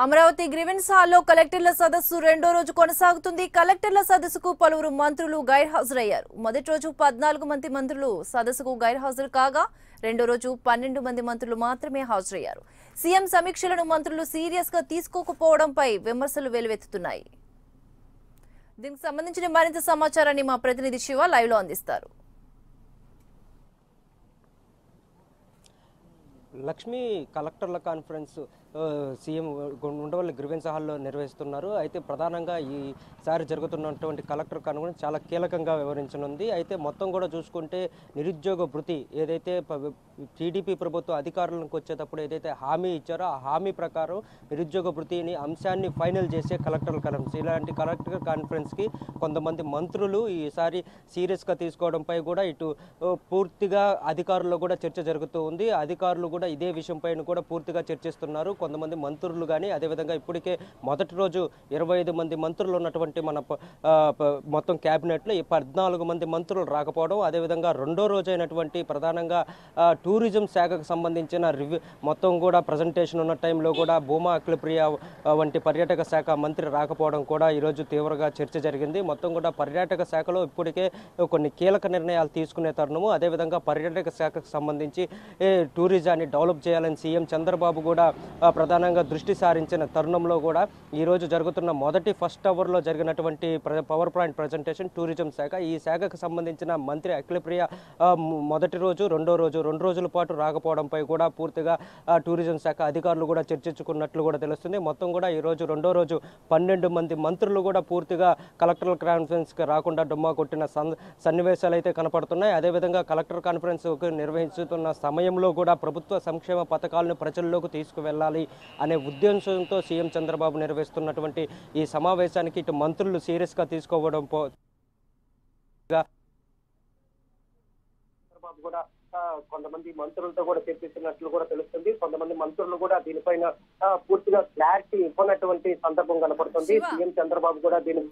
Amaravati grievance హాల్లో కలెక్టర్ల సదస్సు రెండో రోజు కొనసాగుతుంది. కలెక్టర్ల సదస్సుకు పలువురు మంత్రులు గైర్హాజరయ్యారు. మొదటి రోజు 14 మంది మంత్రులు సదస్సుకు గైర్హాజరు కాగా రెండో రోజు 12 మంది మంత్రులు మాత్రమే హాజరయ్యారు. సీఎం సమీక్షలను మంత్రులు సీరియస్ గా తీసుకోకపోవడంపై విమర్శలు వెల్లువెత్తుతున్నాయి. దీనికి సంబంధించిన మరింత సమాచారాన్ని మా ప్రతినిధి శివ లైవ్ లో అందిస్తారు. లక్ష్మీ కలెక్టర్ల కాన్ఫరెన్స్ సీఎం ఉండవల్లి గ్రీవెన్స్ హాల్లో నిర్వహిస్తున్నారు. అయితే ప్రధానంగా ఈసారి జరుగుతున్నటువంటి కలెక్టర్ కాన్ఫరెన్స్ చాలా కీలకంగా వివరించనుంది. అయితే మొత్తం కూడా చూసుకుంటే నిరుద్యోగ భృతి ఏదైతే టీడీపీ ప్రభుత్వం అధికారులకు వచ్చేటప్పుడు ఏదైతే హామీ ఇచ్చారో ఆ హామీ ప్రకారం నిరుద్యోగ భృతిని అంశాన్ని ఫైనల్ చేసే కలెక్టర్ కాన్ఫరెన్స్. ఇలాంటి కలెక్టర్ కాన్ఫరెన్స్కి కొంతమంది మంత్రులు ఈసారి సీరియస్గా తీసుకోవడంపై కూడా ఇటు పూర్తిగా అధికారుల్లో కూడా చర్చ జరుగుతూ ఉంది. అధికారులు కూడా ఇదే విషయంపైన కూడా పూర్తిగా చర్చిస్తున్నారు. కొంతమంది మంత్రులు కానీ అదేవిధంగా ఇప్పటికే మొదటి రోజు 25 మంది మంత్రులు ఉన్నటువంటి మన మొత్తం క్యాబినెట్లో 14 మంది మంత్రులు రాకపోవడం, అదేవిధంగా రెండో రోజు అయినటువంటి ప్రధానంగా టూరిజం శాఖకు సంబంధించిన మొత్తం కూడా ప్రజెంటేషన్ ఉన్న టైంలో కూడా భూమా అఖిలప్రియ వంటి పర్యాటక శాఖ మంత్రి రాకపోవడం కూడా ఈరోజు తీవ్రంగా చర్చ జరిగింది. మొత్తం కూడా పర్యాటక శాఖలో ఇప్పటికే కొన్ని కీలక నిర్ణయాలు తీసుకునే తరుణము, అదేవిధంగా పర్యాటక శాఖకు సంబంధించి టూరిజాన్ని డెవలప్ చేయాలని సీఎం చంద్రబాబు కూడా ప్రధానంగా దృష్టి సారించిన తరుణంలో కూడా ఈరోజు జరుగుతున్న ఫస్ట్ అవర్లో జరిగినటువంటి పవర్ పాయింట్ ప్రజెంటేషన్ టూరిజం శాఖ, ఈ శాఖకు సంబంధించిన మంత్రి అఖిలప్రియ మొదటి రోజు రెండో రోజు 2 రోజుల పాటు రాకపోవడంపై కూడా పూర్తిగా టూరిజం శాఖ అధికారులు కూడా చర్చించుకున్నట్లు కూడా తెలుస్తుంది. మొత్తం కూడా ఈరోజు రెండో రోజు 12 మంది మంత్రులు కూడా పూర్తిగా కలెక్టర్ కాన్ఫరెన్స్కి రాకుండా డుమ్మా కొట్టిన సన్నివేశాలు అయితే కనపడుతున్నాయి. అదేవిధంగా కలెక్టర్ కాన్ఫరెన్స్ నిర్వహిస్తున్న సమయంలో కూడా ప్రభుత్వ సంక్షేమ పథకాలను ప్రజల్లోకి తీసుకువెళ్ళాలి అనే ఉద్దేశంతో సీఎం చంద్రబాబు నిర్వహిస్తున్నటువంటి ఈ సమావేశానికి ఇటు మంత్రులు సీరియస్గా తీసుకోవడం చంద్రబాబు కూడా కొంతమంది మంత్రులతో కూడా చర్చిస్తున్నట్లు కూడా తెలుస్తుంది. కొంతమంది మంత్రులు కూడా దీనిపైన పూర్తిగా క్లారిటీ ఇవ్వనటువంటి సందర్భం కనపడుతుంది. సీఎం చంద్రబాబు కూడా దీని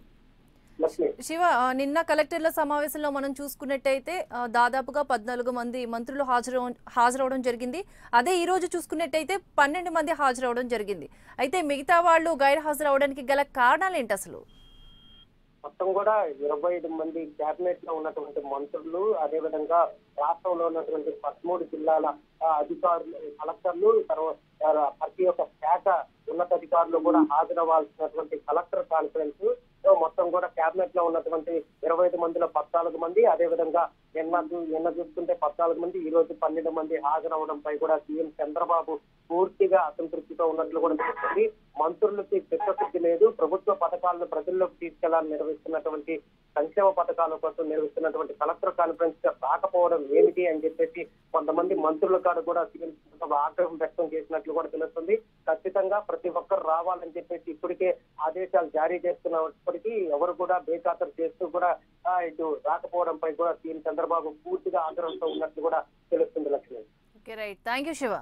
శివ, నిన్న కలెక్టర్ల సమావేశంలో మనం చూసుకున్నట్టయితే దాదాపుగా 14 మంది మంత్రులు హాజరవడం జరిగింది. అదే ఈ రోజు చూసుకున్నట్టయితే 12 మంది హాజరవడం జరిగింది. అయితే మిగతా వాళ్ళు గైర్ హాజరవడానికి గల కారణాలు ఏంటి అసలు? మొత్తం కూడా 25 మంది క్యాబినెట్ లో ఉన్నటువంటి మంత్రులు, అదేవిధంగా రాష్ట్రంలో ఉన్నటువంటి 13 జిల్లాల అధికారులు, కలెక్టర్లు, ప్రతి ఒక్క శాఖ ఉన్నతాధికారులు కూడా హాజరవ్వాల్సినటువంటి కలెక్టర్ కాన్ఫరెన్స్ మొత్తం కూడా క్యాబినెట్ లో ఉన్నటువంటి 25 మందిలో 14 మంది, అదేవిధంగా నిన్న చూసుకుంటే 14 మంది, ఈ రోజు 12 మంది హాజరవడంపై కూడా సీఎం చంద్రబాబు పూర్తిగా అసంతృప్తితో ఉన్నట్లు కూడా తెలుస్తుంది. మంత్రులకి చిత్తశుద్ధి లేదు. ప్రభుత్వ పథకాలను ప్రజల్లోకి తీసుకెళ్లాలని నిర్వహిస్తున్నటువంటి సంక్షేమ పథకాల కోసం నిర్వహిస్తున్నటువంటి కలెక్టర్ కాన్ఫరెన్స్ రాకపోవడం ఏమిటి అని చెప్పేసి కొంతమంది మంత్రుల కాడ కూడా సీఎం ఆగ్రహం వ్యక్తం చేసినట్లు కూడా తెలుస్తుంది. ఖచ్చితంగా ప్రతి ఒక్కరు రావాలని చెప్పేసి ఇప్పటికే ఆదేశాలు జారీ చేస్తున్నప్పటికీ ఎవరు కూడా బేఖాతరు చేస్తూ కూడా ఇటు రాకపోవడంపై కూడా సీఎం చంద్రబాబు పూర్తిగా ఆగ్రహంతో ఉన్నట్లు కూడా తెలుస్తుంది. Lakshmi. Okay, right. Thank you Shiva.